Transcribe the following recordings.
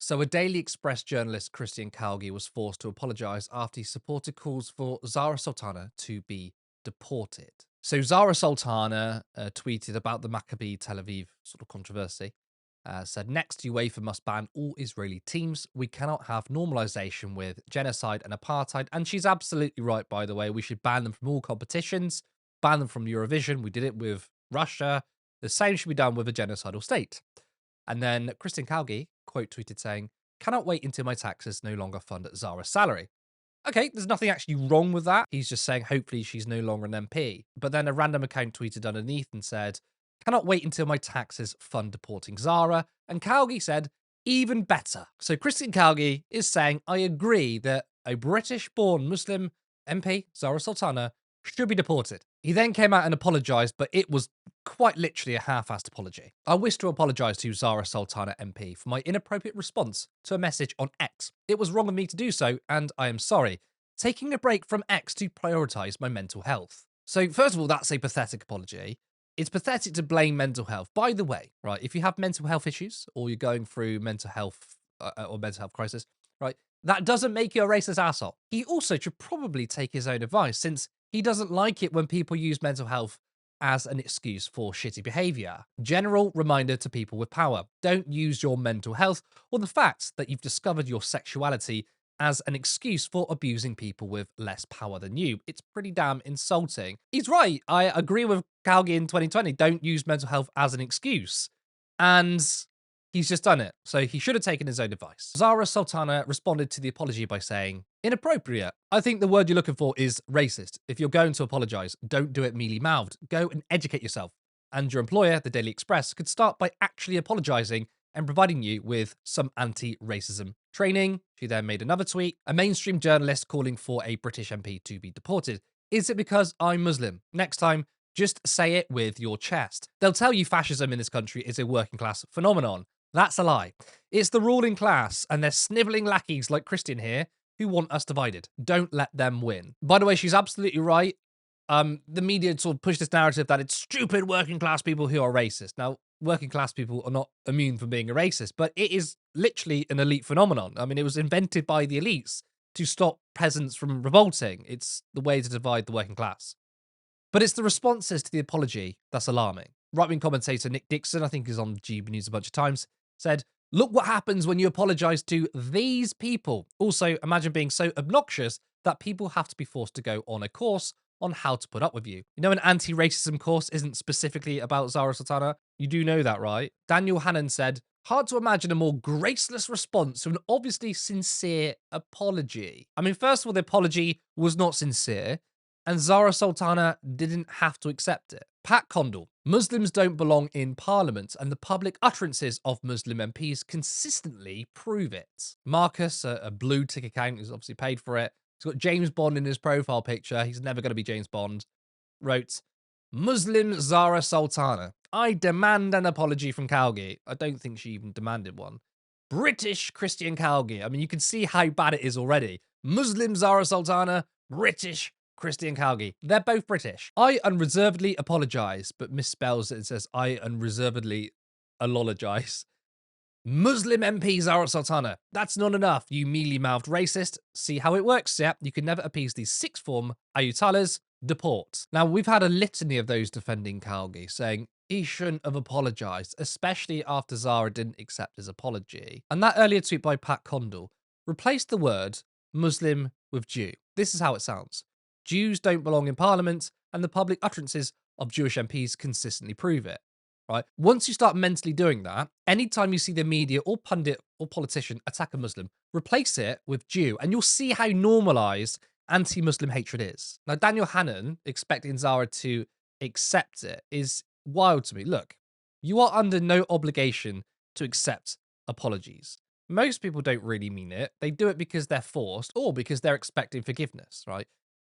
So, a Daily Express journalist, Christian Calgi, was forced to apologise after he supported calls for Zara Sultana to be deported. So, Zara Sultana tweeted about the Maccabi Tel Aviv sort of controversy. Said, next, UEFA must ban all Israeli teams. We cannot have normalisation with genocide and apartheid. And she's absolutely right, by the way. We should ban them from all competitions, ban them from Eurovision. We did it with Russia. The same should be done with a genocidal state. And then Kristen Calgi quote tweeted saying, cannot wait until my taxes no longer fund Zara's salary. Okay, there's nothing actually wrong with that. He's just saying hopefully she's no longer an MP. But then a random account tweeted underneath and said, cannot wait until my taxes fund deporting Zara. And Calgi said, even better. So Kristen Calgi is saying, I agree that a British born Muslim MP, Zara Sultana, should be deported. He then came out and apologised, but it was quite literally a half-assed apology. I wish to apologise to Zara Sultana MP for my inappropriate response to a message on X. It was wrong of me to do so, and I am sorry. Taking a break from X to prioritise my mental health. So, first of all, that's a pathetic apology. It's pathetic to blame mental health. By the way, right, if you have mental health issues or you're going through mental health or mental health crisis, right, that doesn't make you a racist asshole. He also should probably take his own advice since he doesn't like it when people use mental health as an excuse for shitty behavior. General reminder to people with power. Don't use your mental health or the fact that you've discovered your sexuality as an excuse for abusing people with less power than you. It's pretty damn insulting. He's right. I agree with Calgi in 2020. Don't use mental health as an excuse. And he's just done it. So he should have taken his own advice. Zara Sultana responded to the apology by saying, inappropriate. I think the word you're looking for is racist. If you're going to apologize, don't do it mealy-mouthed. Go and educate yourself. And your employer, the Daily Express, could start by actually apologizing and providing you with some anti-racism training. She then made another tweet, a mainstream journalist calling for a British MP to be deported. Is it because I'm Muslim? Next time, just say it with your chest. They'll tell you fascism in this country is a working class phenomenon. That's a lie. It's the ruling class and their snivelling lackeys like Christian here who want us divided. Don't let them win. By the way, she's absolutely right. The media sort of push this narrative that it's stupid working class people who are racist. Now, working class people are not immune from being a racist, but it is literally an elite phenomenon. I mean, it was invented by the elites to stop peasants from revolting. It's the way to divide the working class. But it's the responses to the apology that's alarming. Right-wing commentator Nick Dixon, I think is on GB News a bunch of times, said, look what happens when you apologise to these people. Also, imagine being so obnoxious that people have to be forced to go on a course on how to put up with you. You know, an anti-racism course isn't specifically about Zara Sultana. You do know that, right? Daniel Hannan said, hard to imagine a more graceless response to an obviously sincere apology. I mean, first of all, the apology was not sincere, and Zara Sultana didn't have to accept it. Pat Condell, Muslims don't belong in parliament, and the public utterances of Muslim MPs consistently prove it. Marcus, a blue tick account who's obviously paid for it, he's got James Bond in his profile picture, he's never going to be James Bond, wrote, Muslim Zara Sultana, I demand an apology from Calgi. I don't think she even demanded one. British Christian Calgi. I mean, you can see how bad it is already. Muslim Zara Sultana, British Christian Calgi. They're both British. I unreservedly apologise, but misspells it and says I unreservedly apologise. Muslim MP Zara Sultana. That's not enough, you mealy-mouthed racist. See how it works, yeah? You can never appease these sixth-form Ayatollahs. Deport. Now, we've had a litany of those defending Calgi, saying he shouldn't have apologised, especially after Zara didn't accept his apology. And that earlier tweet by Pat Condell replaced the word Muslim with Jew. This is how it sounds. Jews don't belong in parliament, and the public utterances of Jewish MPs consistently prove it. Right? Once you start mentally doing that, anytime you see the media or pundit or politician attack a Muslim, replace it with Jew, and you'll see how normalised anti-Muslim hatred is. Now, Daniel Hannan expecting Zara to accept it is wild to me. Look, you are under no obligation to accept apologies. Most people don't really mean it. They do it because they're forced or because they're expecting forgiveness, right?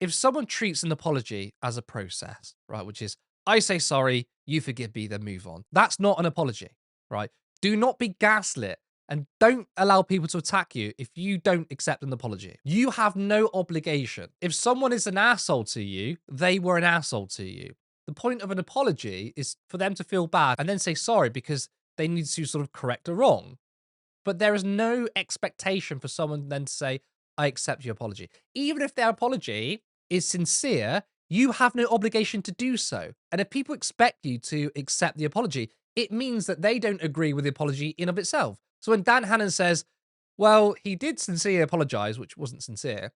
If someone treats an apology as a process, right, which is, I say sorry, you forgive me, then move on. That's not an apology, right? Do not be gaslit and don't allow people to attack you if you don't accept an apology. You have no obligation. If someone is an asshole to you, they were an asshole to you. The point of an apology is for them to feel bad and then say sorry because they need to sort of correct a wrong. But there is no expectation for someone then to say, I accept your apology. Even if their apology is sincere, you have no obligation to do so. And if people expect you to accept the apology, it means that they don't agree with the apology in of itself. So when Dan Hannon says, well, he did sincerely apologize, which wasn't sincere,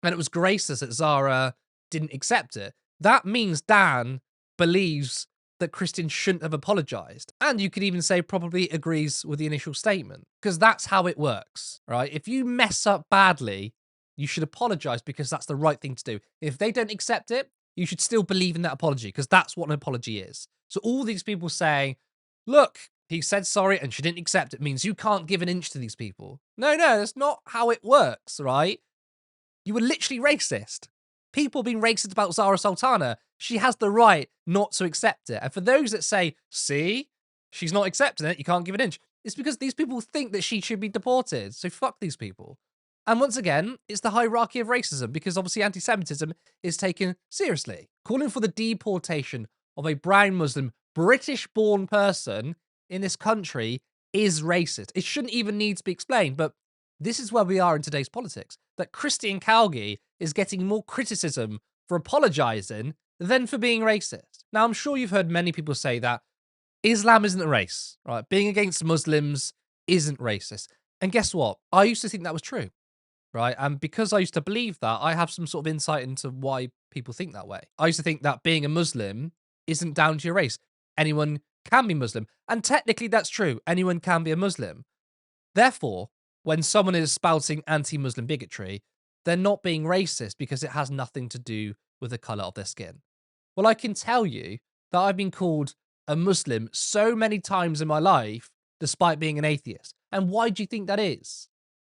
and it was graceless that Zarah didn't accept it, that means Dan believes that Christian shouldn't have apologized. And you could even say probably agrees with the initial statement, because that's how it works, right? If you mess up badly, you should apologize because that's the right thing to do. If they don't accept it, you should still believe in that apology because that's what an apology is. So all these people saying, look, he said sorry and she didn't accept it means you can't give an inch to these people. No, that's not how it works, right? You were literally racist. People being racist about Zarah Sultana. She has the right not to accept it. And for those that say, see, she's not accepting it, you can't give an inch, it's because these people think that she should be deported. So fuck these people. And once again, it's the hierarchy of racism because obviously anti-Semitism is taken seriously. Calling for the deportation of a brown Muslim, British-born person in this country is racist. It shouldn't even need to be explained, but this is where we are in today's politics, that Christian Calgi is getting more criticism for apologizing than for being racist. Now, I'm sure you've heard many people say that Islam isn't a race, right? Being against Muslims isn't racist. And guess what? I used to think that was true, right? And because I used to believe that, I have some sort of insight into why people think that way. I used to think that being a Muslim isn't down to your race. Anyone can be Muslim. And technically that's true. Anyone can be a Muslim. Therefore, when someone is spouting anti-Muslim bigotry, they're not being racist because it has nothing to do with the color of their skin. Well, I can tell you that I've been called a Muslim so many times in my life, despite being an atheist. And why do you think that is?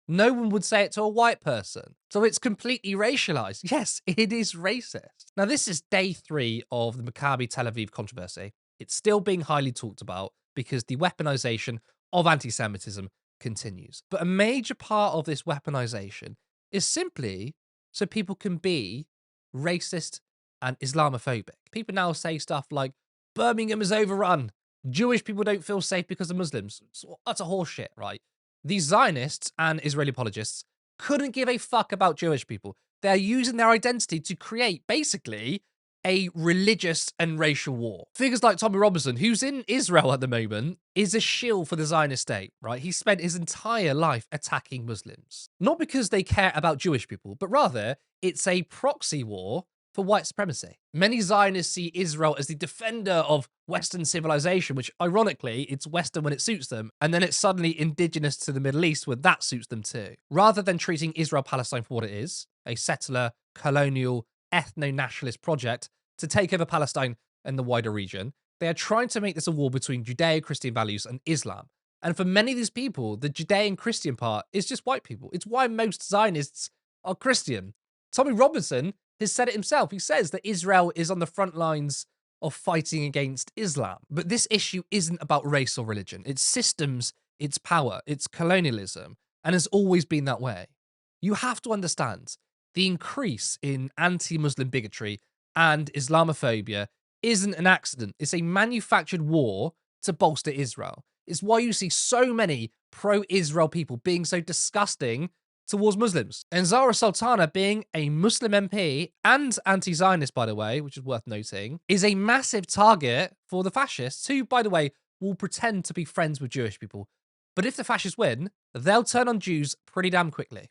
No one would say it to a white person. So it's completely racialized. Yes, it is racist. Now, this is day 3 of the Maccabi Tel Aviv controversy. It's still being highly talked about because the weaponization of anti-Semitism continues. But a major part of this weaponization is simply so people can be racist and Islamophobic. People now say stuff like, Birmingham is overrun. Jewish people don't feel safe because of Muslims. It's utter horseshit, right? These Zionists and Israeli apologists couldn't give a fuck about Jewish people. They're using their identity to create, basically, a religious and racial war. Figures like Tommy Robinson, who's in Israel at the moment, is a shill for the Zionist state, right? He spent his entire life attacking Muslims. Not because they care about Jewish people, but rather it's a proxy war for white supremacy. Many Zionists see Israel as the defender of Western civilization, which ironically, it's Western when it suits them, and then it's suddenly indigenous to the Middle East when that suits them too. Rather than treating Israel-Palestine for what it is, a settler, colonial, ethno-nationalist project to take over Palestine and the wider region, they are trying to make this a war between Judeo-Christian values and Islam. And for many of these people, the Judean-Christian part is just white people. It's why most Zionists are Christian. Tommy Robinson has said it himself. He says that Israel is on the front lines of fighting against Islam. But this issue isn't about race or religion. It's systems, it's power, it's colonialism, and has always been that way. You have to understand the increase in anti-Muslim bigotry and Islamophobia isn't an accident. It's a manufactured war to bolster Israel. It's why you see so many pro-Israel people being so disgusting towards Muslims. And Zarah Sultana, being a Muslim MP and anti-Zionist, by the way, which is worth noting, is a massive target for the fascists, who, by the way, will pretend to be friends with Jewish people. But if the fascists win, they'll turn on Jews pretty damn quickly.